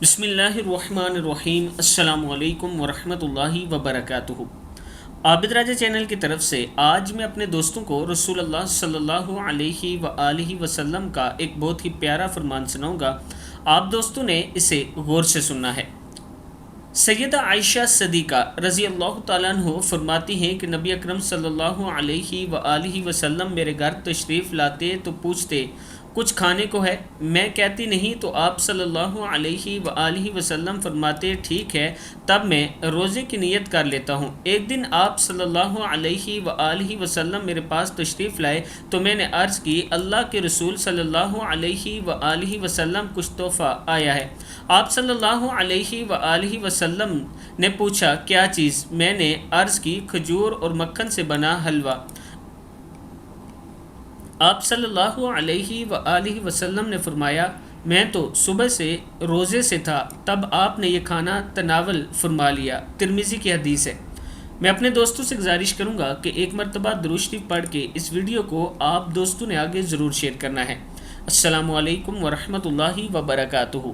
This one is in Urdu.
بسم اللہ الرحمن الرحیم۔ السلام علیکم ورحمۃ اللہ وبرکاتہ۔ عابد راجہ چینل کی طرف سے آج میں اپنے دوستوں کو رسول اللہ صلی اللہ علیہ وآلہ وسلم کا ایک بہت ہی پیارا فرمان سناؤں گا۔ آپ دوستوں نے اسے غور سے سننا ہے۔ سیدہ عائشہ صدیقہ رضی اللہ تعالیٰ عنہ فرماتی ہیں کہ نبی اکرم صلی اللہ علیہ وآلہ وسلم میرے گھر تشریف لاتے تو پوچھتے کچھ کھانے کو ہے؟ میں کہتی نہیں تو آپ صلی اللہ علیہ وآلہ وسلم فرماتے ٹھیک ہے، تب میں روزے کی نیت کر لیتا ہوں۔ ایک دن آپ صلی اللہ علیہ وآلہ وسلم میرے پاس تشریف لائے تو میں نے عرض کی اللہ کے رسول صلی اللہ علیہ وآلہ وسلم کچھ تحفہ آیا ہے۔ آپ صلی اللہ علیہ وآلہ وسلم نے پوچھا کیا چیز؟ میں نے عرض کی کھجور اور مکھن سے بنا حلوہ۔ آپ صلی اللہ علیہ وآلہ وسلم نے فرمایا میں تو صبح سے روزے سے تھا، تب آپ نے یہ کھانا تناول فرما لیا۔ ترمذی کی حدیث ہے۔ میں اپنے دوستوں سے گزارش کروں گا کہ ایک مرتبہ درود شریف پڑھ کے اس ویڈیو کو آپ دوستوں نے آگے ضرور شیئر کرنا ہے۔ السلام علیکم ورحمۃ اللہ وبرکاتہ۔